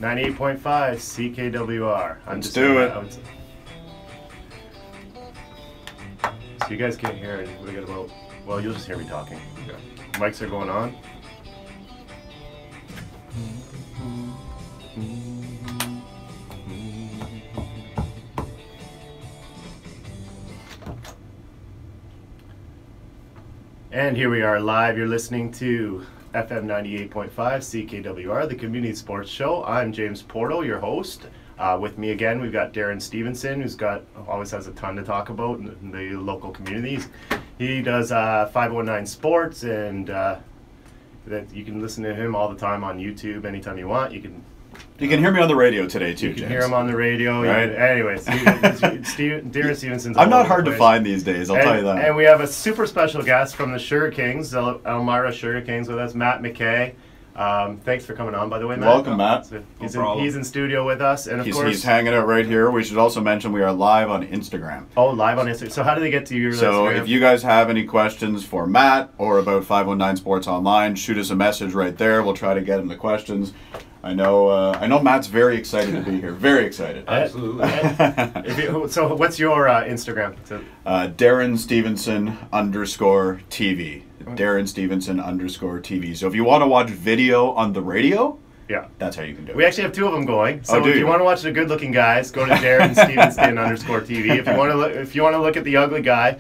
98.5 CKWR. Let's do it. So you guys can't hear it. We got about, well, you'll just hear me talking. Okay. Mics are going on. And here we are live. You're listening to FM 98.5 CKWR, the Community Sports Show. I'm James Porto, your host. With me again, we've got Darren Stevenson, who's always has a ton to talk about in the local communities. He does 519 Sports, and that you can listen to him all the time on YouTube anytime you want. You can hear me on the radio today too, James. You can hear him on the radio. Right. Anyways, Darren Stevenson's I'm not hard to find these days, I'll tell you that. And we have a super special guest from the Sugar Kings, Elmira Sugar Kings with us, MacKay. Thanks for coming on, by the way, Matt. Welcome, Matt. So he's in studio with us, and of course he's hanging out right here. We should also mention we are live on Instagram. Oh, live on Instagram. So how do they get to your Instagram? If you guys have any questions for Matt or about 519 Sports Online, shoot us a message right there. We'll try to get him the questions. I know Matt's very excited to be here. Very excited. Absolutely. So what's your Instagram? Darren Stevenson _TV. Darren Stevenson _TV. So if you want to watch video on the radio, yeah, that's how you can do it. We actually have two of them going. So if you want to watch the good-looking guys, go to Darren Stevenson _TV. If you want to look at the ugly guy,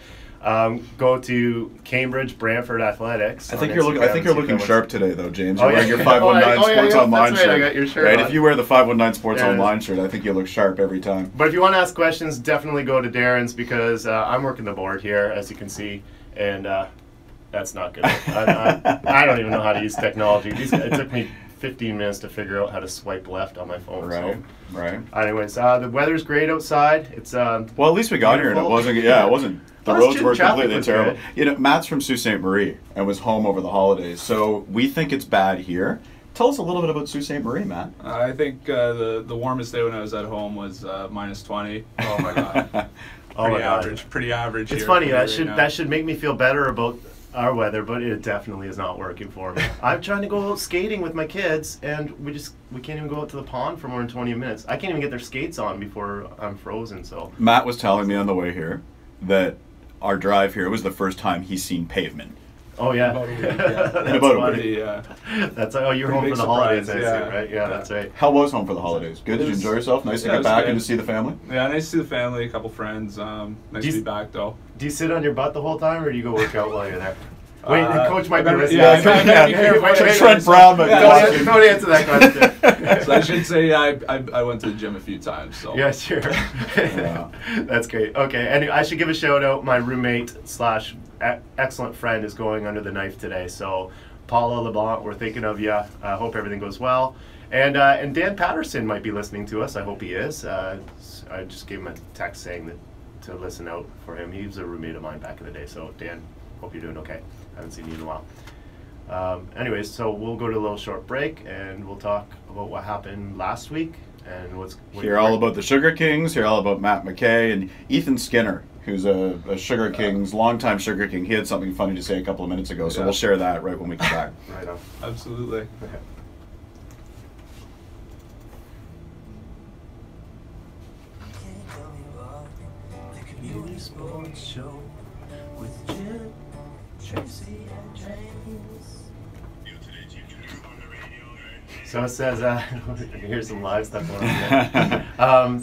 go to Cambridge Brantford Athletics. I think you're looking sharp today, though, James. You're wearing your 519 Sports Online that's shirt. Right, I got your shirt right? on. If you wear the 519 Sports Online shirt, I think you look sharp every time. But if you want to ask questions, definitely go to Darren's, because I'm working the board here, as you can see, and that's not good. I don't even know how to use technology. It took me 15 minutes to figure out how to swipe left on my phone. Right. Anyways, the weather's great outside. It's well, at least we got here and it wasn't. Yeah, it wasn't. The roads were completely terrible. Good. You know, Matt's from Sault Ste. Marie and was home over the holidays, so we think it's bad here. Tell us a little bit about Sault Ste. Marie, Matt. I think the warmest day when I was at home was -20. Oh my god. Pretty average. It's here funny. That should make me feel better about our weather, but it definitely is not working for me. I'm trying to go out skating with my kids, and we can't even go out to the pond for more than 20 minutes. I can't even get their skates on before I'm frozen. So Matt was telling me on the way here that our drive here was the first time he's seen pavement. Oh yeah, about a week. That's you're home for the holidays, I assume, right? Yeah, that's right. How was home for the holidays? Good. Did you enjoy yourself? Nice to get back and to see the family. Yeah, nice to see the family. A couple friends. Nice to be back though. Do you sit on your butt the whole time, or do you go work out while you're there? Wait, the coach might be listening. Trent Brown, but don't answer that question. So I should say I went to the gym a few times. So yeah, sure. Yeah. That's great. Okay, and I should give a shout out. My roommate / excellent friend is going under the knife today. So Paula LeBlanc, we're thinking of you. I hope everything goes well. And Dan Patterson might be listening to us. I hope he is. I just gave him a text saying to listen out for him. He was a roommate of mine back in the day. So Dan, hope you're doing okay. I haven't seen you in a while. Anyways, so we'll go to a little short break, and we'll talk about what happened last week and hear all about the Sugar Kings. Hear all about Matt MacKay and Ethan Skinner, who's a Sugar Kings, longtime Sugar King. He had something funny to say a couple of minutes ago, so we'll share that right when we come back. Right on. Absolutely. Okay. Community Sports Show with Jim, Tracy, and James. So it says, you can hear some live stuff going on here.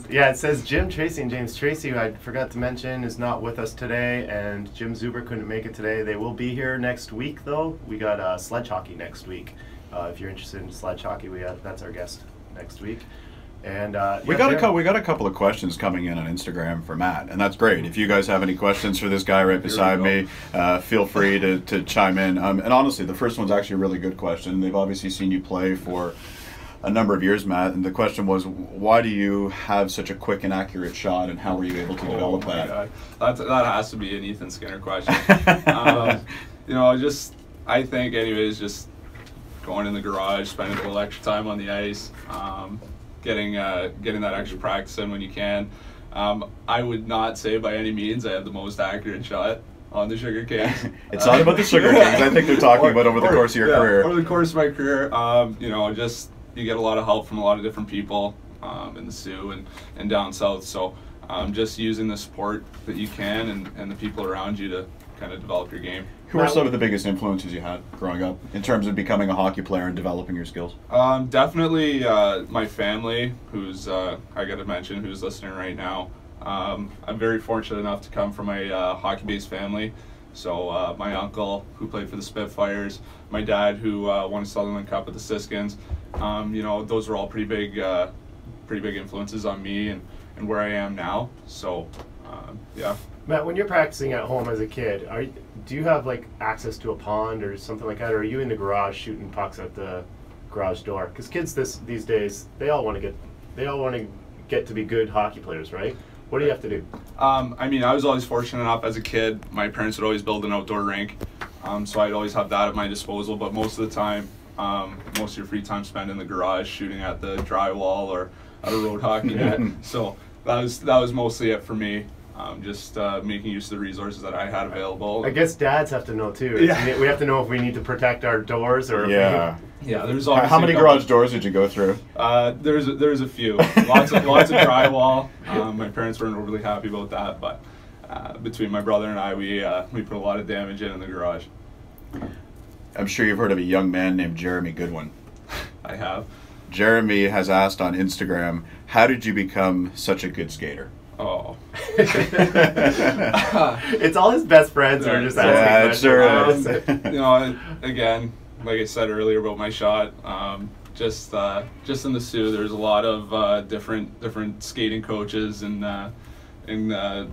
Yeah, it says Jim, Tracy, and James. Tracy, who I forgot to mention, is not with us today, and Jim Zuber couldn't make it today. They will be here next week, though. We got sledge hockey next week. If you're interested in sledge hockey, that's our guest next week. And we got a couple of questions coming in on Instagram for Matt, and that's great. If you guys have any questions for this guy right beside me, feel free to chime in. And honestly, the first one's actually a really good question. They've obviously seen you play for a number of years, Matt, and the question was, why do you have such a quick and accurate shot, and how were you able to develop that? That has to be an Ethan Skinner question. I think anyways, just going in the garage, spending a little extra time on the ice, getting that extra practice in when you can. I would not say by any means I have the most accurate shot on the Sugar Kings. It's not about the Sugar Kings. I think they're talking about over the course of your career. Over the course of my career, you get a lot of help from a lot of different people in the Sioux and down south. So just using the support that you can and the people around you to kind of develop your game. Who are some of the biggest influences you had growing up in terms of becoming a hockey player and developing your skills? Definitely my family, who's I got to mention, who's listening right now. I'm very fortunate enough to come from a hockey-based family. So my uncle, who played for the Spitfires, my dad, who won a Sutherland Cup with the Siskins. You know, those are all pretty big influences on me and where I am now. So yeah. Matt, when you're practicing at home as a kid, do you have like access to a pond or something like that, or are you in the garage shooting pucks at the garage door? Because kids these days, they all want to get to be good hockey players, right? What do you have to do? I mean, I was always fortunate enough as a kid. My parents would always build an outdoor rink, so I'd always have that at my disposal. But most of the time, most of your free time spent in the garage shooting at the drywall or at a road hockey net. So that was mostly it for me. Just making use of the resources that I had available. I guess dads have to know too. Yeah. We have to know if we need to protect our doors or Yeah. Yeah, there's How many garage doors did you go through? There's a few. Lots of drywall. My parents weren't overly happy about that, but between my brother and I, we put a lot of damage in the garage. I'm sure you've heard of a young man named Jeremy Goodwin. I have. Jeremy has asked on Instagram, how did you become such a good skater? Oh. It's all his best friends are just asking questions. Sure is. You know, again, like I said earlier about my shot, just in the Sioux, there's a lot of different skating coaches and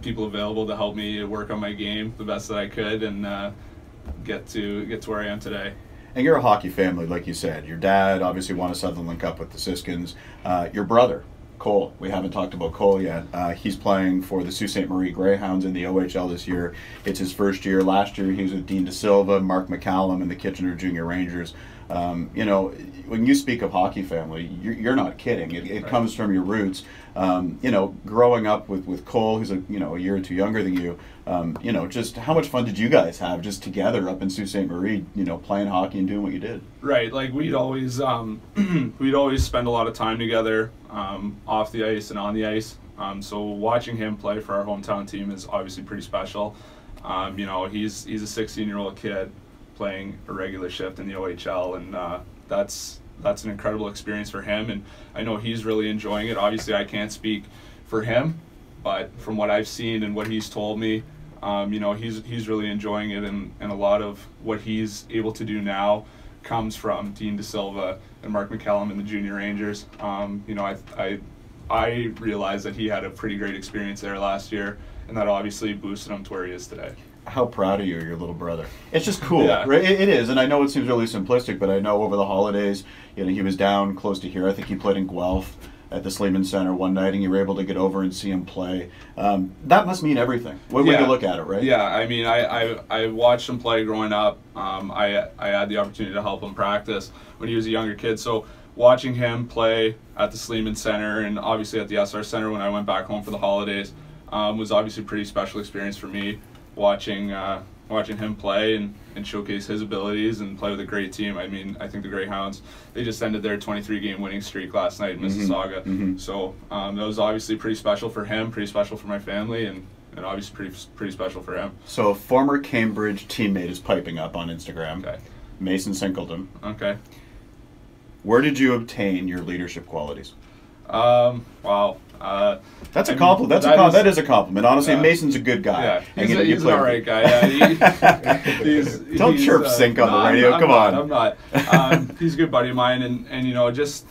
people available to help me work on my game the best that I could and get to where I am today. And you're a hockey family, like you said. Your dad obviously won a Sutherland Cup with the Siskins. Your brother, Cole, we haven't talked about Cole yet. He's playing for the Sault Ste. Marie Greyhounds in the OHL this year. It's his first year. Last year he was with Dean DeSilva, Mark McCallum, and the Kitchener Junior Rangers. You know, when you speak of hockey family, you're not kidding. It Right. comes from your roots. You know, growing up with Cole, who's a year or two younger than you. You know, just how much fun did you guys have just together up in Sault Ste. Marie? You know, playing hockey and doing what you did. Right, like we'd always spend a lot of time together off the ice and on the ice. So watching him play for our hometown team is obviously pretty special. You know, he's a 16-year-old kid playing a regular shift in the OHL, and that's an incredible experience for him. And I know he's really enjoying it. Obviously, I can't speak for him, but from what I've seen and what he's told me, you know, he's really enjoying it, and a lot of what he's able to do now comes from Dean DeSilva and Mark McCallum and the Junior Rangers. You know, I realized that he had a pretty great experience there last year, and that obviously boosted him to where he is today. How proud of you, your little brother. It's just cool, Yeah. right? It is, and I know it seems really simplistic, but I know over the holidays, you know, he was down close to here. I think he played in Guelph at the Sleeman Center one night, and you were able to get over and see him play. That must mean everything when you look at it, right? Yeah, I mean, I watched him play growing up. I had the opportunity to help him practice when he was a younger kid. So watching him play at the Sleeman Center and obviously at the SR Center when I went back home for the holidays was obviously a pretty special experience for me. Watching him play and showcase his abilities and play with a great team. I mean, I think the Greyhounds, they just ended their 23-game winning streak last night in Mississauga. So that was obviously pretty special for him, pretty special for my family, and obviously pretty special for him. So a former Cambridge teammate is piping up on Instagram. Okay. Mason Sinkleton. Okay. Where did you obtain your leadership qualities? Wow. That's a compliment. That is a compliment. Honestly, Yeah. Mason's a good guy. Yeah, And he's an alright guy. Yeah, Don't chirp Sink on the radio. Come on. I'm not. He's a good buddy of mine, and you know, just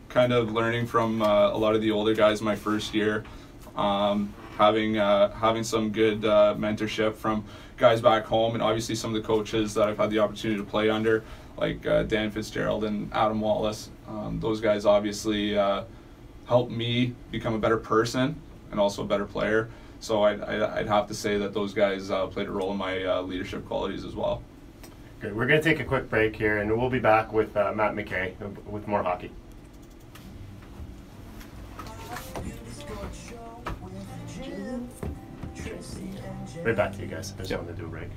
kind of learning from a lot of the older guys my first year, having some good mentorship from guys back home, and obviously some of the coaches that I've had the opportunity to play under, like Dan Fitzgerald and Adam Wallace. Those guys obviously helped me become a better person and also a better player. So I'd have to say that those guys played a role in my leadership qualities as well. Good. We're going to take a quick break here, and we'll be back with Matt MacKay with more hockey. Right back to you guys. I just wanted to do a break.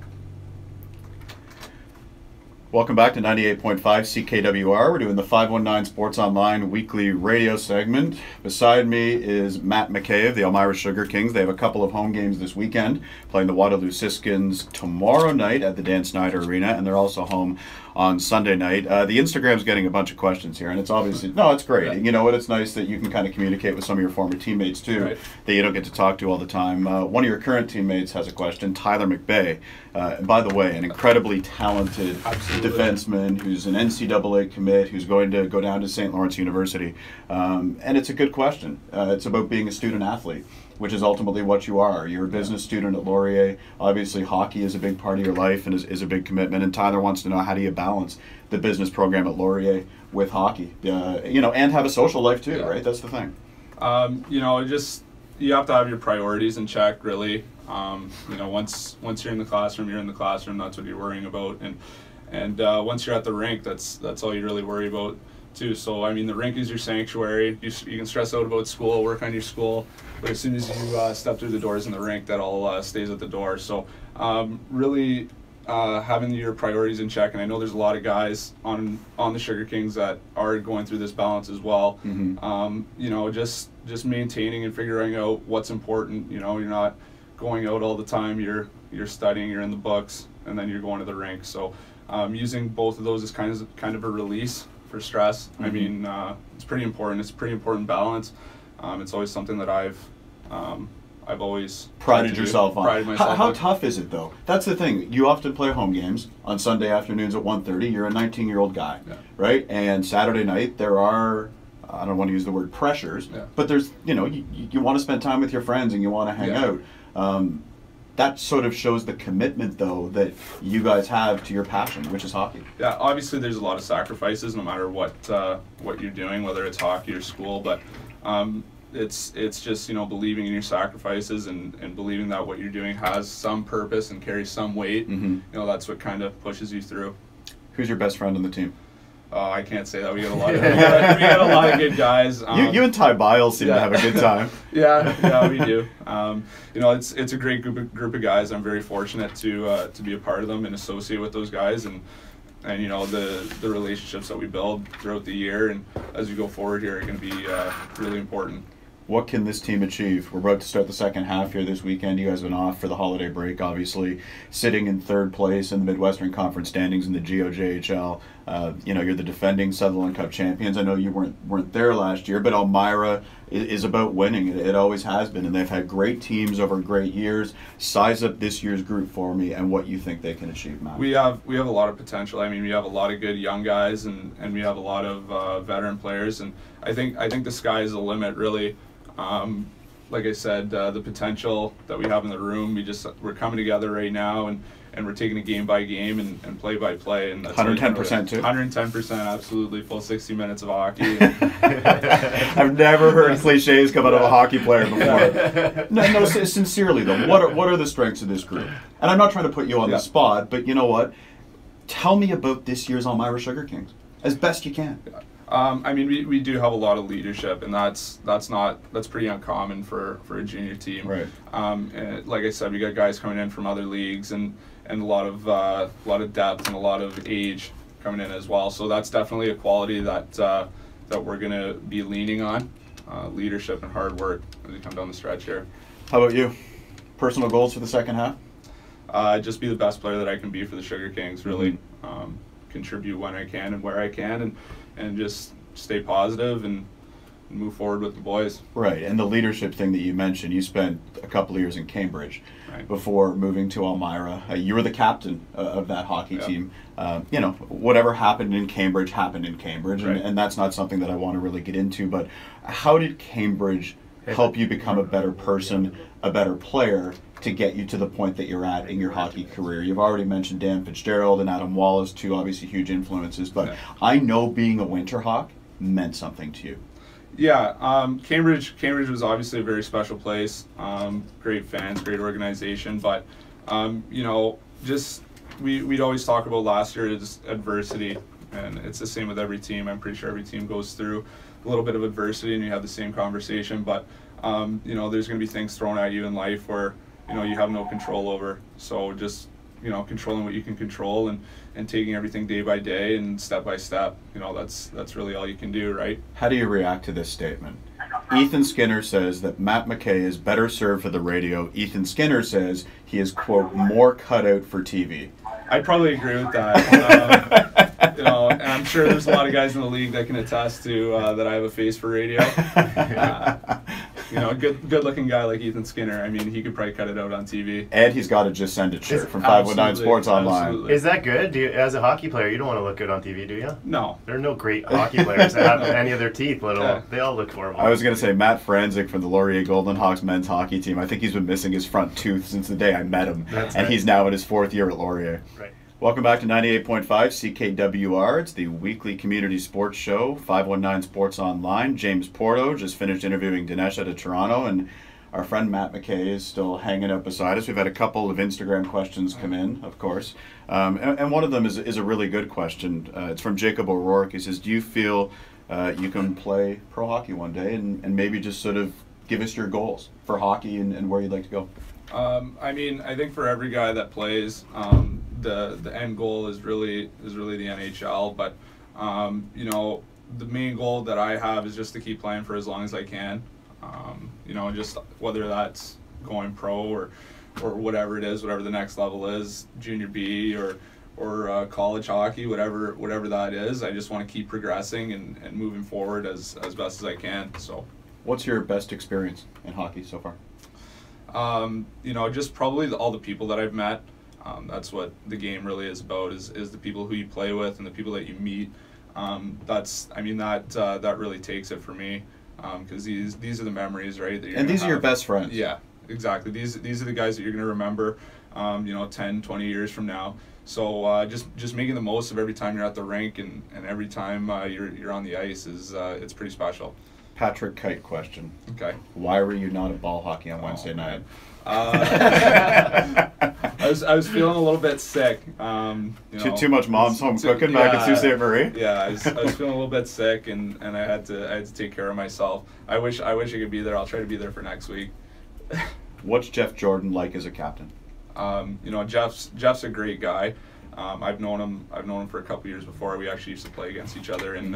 Welcome back to 98.5 CKWR. We're doing the 519 Sports Online weekly radio segment. Beside me is Matt MacKay of the Elmira Sugar Kings. They have a couple of home games this weekend, playing the Waterloo Siskins tomorrow night at the Dan Snyder Arena, and they're also home on Sunday night. The Instagram's getting a bunch of questions here, and it's obviously, no, it's great. Yeah. You know what, it's nice that you can kind of communicate with some of your former teammates too, Right. that you don't get to talk to all the time. One of your current teammates has a question, Tyler McBay. And by the way, an incredibly talented defenseman who's an NCAA commit, who's going to go down to St. Lawrence University. And it's a good question. It's about being a student athlete, which is ultimately what you are. You're a business student at Laurier. Obviously, hockey is a big part of your life and is a big commitment. And Tyler wants to know, how do you balance the business program at Laurier with hockey? And have a social life too, right? That's the thing. You have to have your priorities in check, really. Once you're in the classroom, you're in the classroom. That's what you're worrying about. And once you're at the rink, that's all you really worry about too. So I mean, the rink is your sanctuary. You can stress out about school, work on your school, but as soon as you step through the doors in the rink, that all stays at the door. So really having your priorities in check. And I know there's a lot of guys on the Sugar Kings that are going through this balance as well. Mm-hmm. Just maintaining and figuring out what's important. You're not going out all the time. You're studying. You're in the books, and then you're going to the rink. So using both of those is kind of a release for stress. Mm-hmm. I mean, it's pretty important. It's a pretty important balance. It's always something that I've always prided yourself on. Prided myself How on. tough is it though? That's the thing. You often play home games on Sunday afternoons at 1:30. You're a 19-year-old guy, right? And Saturday night there are, I don't want to use the word pressures, but there's, you want to spend time with your friends and you want to hang out. That sort of shows the commitment, though, that you guys have to your passion, which is hockey. Yeah, obviously there's a lot of sacrifices no matter what you're doing, whether it's hockey or school, but it's just, believing in your sacrifices and believing that what you're doing has some purpose and carries some weight. Mm-hmm. That's what kind of pushes you through. Who's your best friend on the team? I can't say that. We got a lot of we got a lot of good guys. You and Ty Biles seem to have a good time. Yeah, we do. It's a great group of guys. I'm very fortunate to be a part of them and associate with those guys, and the relationships that we build throughout the year and as we go forward here are going to be really important. What can this team achieve? We're about to start the second half here this weekend. You guys have been off for the holiday break, obviously, sitting in third place in the Midwestern Conference standings in the GOJHL. You're the defending Sutherland Cup champions. I know you weren't there last year, but Elmira is about winning. It always has been, and they've had great teams over great years. Size up this year's group for me and what you think they can achieve, Matt. We have a lot of potential. I mean, we have a lot of good young guys, and we have a lot of veteran players, and I think the sky is the limit, really. Like I said, the potential that we have in the room, we're coming together right now, and we're taking it game by game and play by play, and that's 110% too. 110%, absolutely, full 60 minutes of hockey. I've never heard cliches come out of a hockey player before. No, sincerely though, what are the strengths of this group? And I'm not trying to put you on the spot, but you know what? Tell me about this year's Elmira Sugar Kings as best you can. I mean, we do have a lot of leadership, and that's pretty uncommon for a junior team. Right. And like I said, we got guys coming in from other leagues, and a lot of depth and a lot of age coming in as well. So that's definitely a quality that we're gonna be leaning on, leadership and hard work as we come down the stretch here. How about you? Personal goals for the second half? Just be the best player that I can be for the Sugar Kings. Really, contribute when I can and where I can, and just stay positive and move forward with the boys. Right, and the leadership thing that you mentioned, you spent a couple of years in Cambridge before moving to Elmira. You were the captain of that hockey team. Whatever happened in Cambridge, and that's not something that I want to really get into, but how did Cambridge help you become a better person, a better player, to get you to the point that you're at in your hockey career? You've already mentioned Dan Fitzgerald and Adam Wallace, two obviously huge influences, but I know being a Winterhawk meant something to you. Yeah, Cambridge was obviously a very special place. Great fans, great organization, but we'd always talk about last year is adversity, and it's the same with every team. I'm pretty sure every team goes through a little bit of adversity, and you have the same conversation, but there's going to be things thrown at you in life where you have no control over. So just controlling what you can control and taking everything day by day and step by step. That's really all you can do, right? How do you react to this statement? Ethan Skinner says that Matt MacKay is better served for the radio. Ethan Skinner says he is, quote, more cut out for TV. I'd probably agree with that. And I'm sure there's a lot of guys in the league that can attest to that I have a face for radio. A good-looking guy like Ethan Skinner, I mean, he could probably cut it out on TV. And he's got a Just Send It shirt from 519 Sports Online. Absolutely. Is that good? As a hockey player, you don't want to look good on TV, do you? No. There are no great hockey players that have any of their teeth, let alone. They all look horrible. I was going to say Matt Franzik from the Laurier Golden Hawks men's hockey team. I think he's been missing his front tooth since the day I met him. And he's now in his 4th year at Laurier. Right. Welcome back to 98.5 CKWR. It's the weekly community sports show, 519 Sports Online. James Porto just finished interviewing Dinesh out of Toronto, and our friend Matt MacKay is still hanging out beside us. We've had a couple of Instagram questions come in, of course. And one of them is a really good question. It's from Jacob O'Rourke. He says, do you feel you can play pro hockey one day and maybe just sort of give us your goals for hockey and where you'd like to go? I mean, I think for every guy that plays, the end goal is really the NHL. But the main goal that I have is just to keep playing for as long as I can. Just whether that's going pro or whatever it is, whatever the next level is, junior B or college hockey, whatever that is. I just want to keep progressing and moving forward as best as I can. So, what's your best experience in hockey so far? Just probably all the people that I've met. That's what the game really is about, is the people who you play with and the people that you meet. That really takes it for me, because these are the memories, right? And these are your best friends. Yeah, exactly. These are the guys that you're going to remember, 10, 20 years from now. So just making the most of every time you're at the rink and every time you're on the ice it's pretty special. Patrick Kite question. Okay. Why were you not at ball hockey on Wednesday night? I was feeling a little bit sick. Too much mom's home cooking back at Sault Ste. Marie. Yeah, I was feeling a little bit sick, and I had to take care of myself. I wish I could be there. I'll try to be there for next week. What's Jeff Jordan like as a captain? Jeff's a great guy. I've known him for a couple years before. We actually used to play against each other in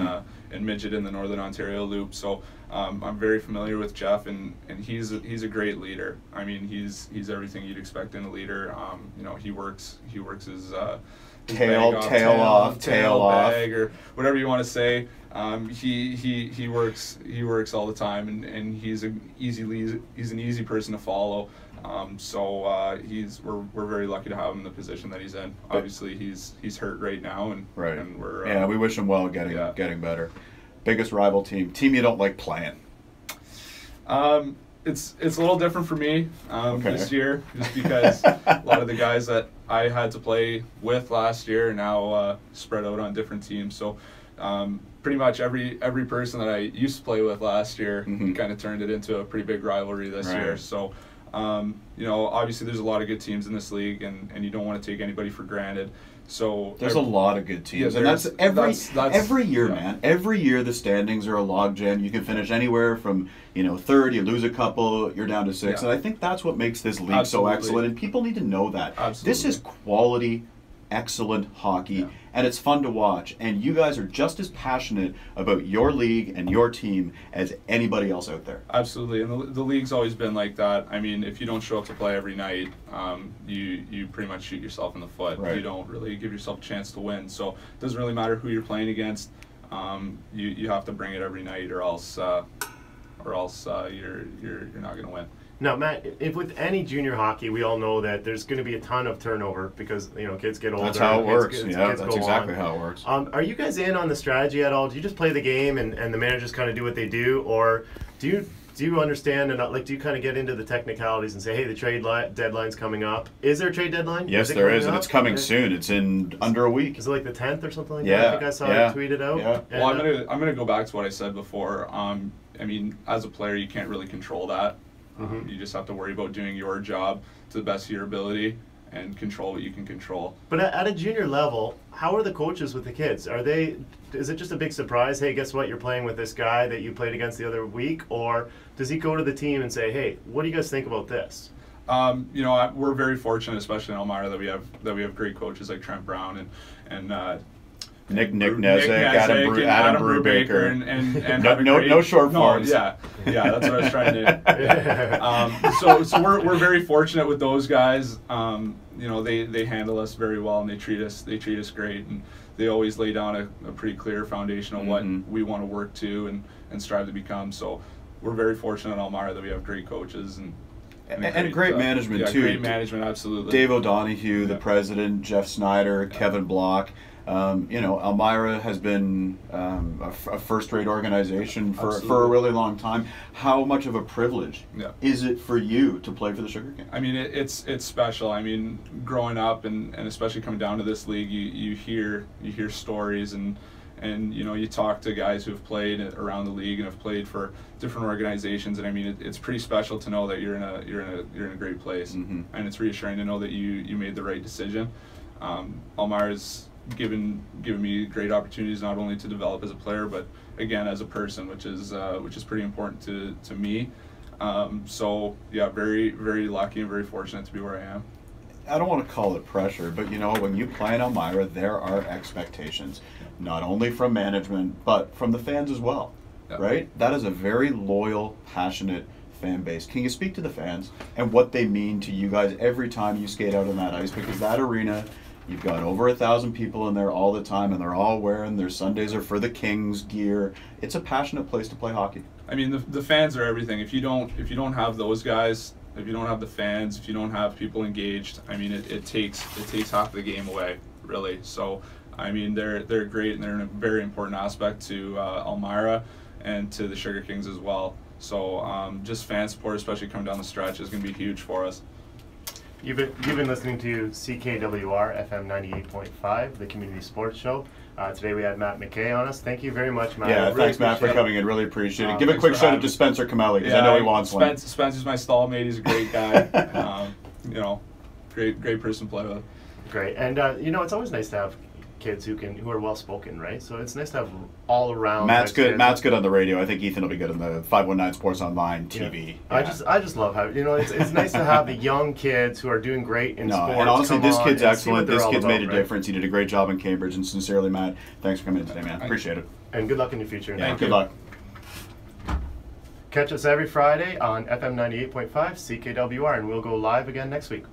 midget in the Northern Ontario Loop. So I'm very familiar with Jeff, and he's a great leader. I mean, he's everything you'd expect in a leader. He works his tail off bag, or whatever you want to say. He works all the time, and he's an easy person to follow. We're very lucky to have him in the position that he's in. Obviously, he's hurt right now, and we're we wish him well getting better. Biggest rival team you don't like playing? It's a little different for me this year, just because a lot of the guys that I had to play with last year are now spread out on different teams. So pretty much every person that I used to play with last year kind of turned it into a pretty big rivalry this year. So. Obviously there's a lot of good teams in this league, and you don't want to take anybody for granted. So there's a lot of good teams, and that's every year, man. Every year the standings are a logjam. You can finish anywhere from third, you lose a couple, you're down to six, and I think that's what makes this league so excellent. And people need to know that this is quality, excellent hockey, and it's fun to watch. And you guys are just as passionate about your league and your team as anybody else out there. Absolutely, and the league's always been like that. I mean, if you don't show up to play every night, you pretty much shoot yourself in the foot. Right. You don't really give yourself a chance to win. So it doesn't really matter who you're playing against. You have to bring it every night, or else you're not going to win. Now, Matt, if with any junior hockey, we all know that there's going to be a ton of turnover because kids get older. That's how it works. That's exactly how it works. Are you guys in on the strategy at all? Do you just play the game and the managers kind of do what they do, or do you understand and do you kind of get into the technicalities and say, hey, the trade deadline's coming up? Is there a trade deadline? Yes, there is, and it's coming soon. It's in under a week. Is it like the 10th or something like that? I think I saw it tweeted out. Yeah. Well, I'm gonna go back to what I said before. I mean, as a player, you can't really control that. You just have to worry about doing your job to the best of your ability and control what you can control. But at a junior level, how are the coaches with the kids? Is it just a big surprise? Hey, guess what? You're playing with this guy that you played against the other week, or does he go to the team and say, "Hey, what do you guys think about this?" You know, we're very fortunate, especially in Elmira, that we have great coaches like Trent Brown and Nick Nezek, Adam Brubaker, and no short forms. Yeah, that's what I was trying to do. So we're very fortunate with those guys. You know, they handle us very well, and they treat us great, and they always lay down a pretty clear foundation of what we want to work to and strive to become. So we're very fortunate in Elmira that we have great coaches and great management too. Great management, absolutely. Dave O'Donohue, the president, Jeff Snyder, Kevin Block. You know, Elmira has been a first-rate organization for a really long time. How much of a privilege is it for you to play for the Sugar Kings? I mean, it's special. I mean, growing up and especially coming down to this league, you hear stories and you know, you talk to guys who have played around the league and have played for different organizations, and I mean, it's pretty special to know that you're in a great place, and it's reassuring to know that you made the right decision. Elmira's given me great opportunities not only to develop as a player but again as a person, which is pretty important to me. So yeah, very, very lucky and very fortunate to be where I am. I don't want to call it pressure, but you know, when you play in Elmira, there are expectations, not only from management but from the fans as well, right? That is a very loyal, passionate fan base. Can you speak to the fans and what they mean to you guys every time you skate out on that ice? Because that arena, you've got over 1,000 people in there all the time, and they're all wearing their Sundays are for the Kings gear. It's a passionate place to play hockey. I mean, the fans are everything. If you don't have those guys, if you don't have the fans, if you don't have people engaged, I mean, it takes half the game away, really. So, I mean, they're great, and they're a very important aspect to Elmira and to the Sugar Kings as well. So, just fan support, especially coming down the stretch, is going to be huge for us. You've been listening to CKWR FM 98.5, the community sports show. Today we had Matt MacKay on us. Thank you very much, Matt. Yeah, thanks, Matt, for coming in. Really appreciate it. Give a quick shout out to Spencer Camelli, because I know he wants one. Spencer's my stallmate. He's a great guy. You know, great person to play with. Great, and you know, it's always nice to have kids who are well spoken, right? So it's nice to have all around. Matt's good. Matt's good on the radio. I think Ethan will be good on the 519 Sports Online TV. Yeah. I just love how, you know, it's nice to have the young kids who are doing great in sports. And honestly, this kid's excellent. This kid's made a difference. He did a great job in Cambridge, and sincerely, Matt, thanks for coming in today, man. Appreciate it. And good luck in the future. Yeah, good luck. Catch us every Friday on FM 98.5 CKWR, and we'll go live again next week.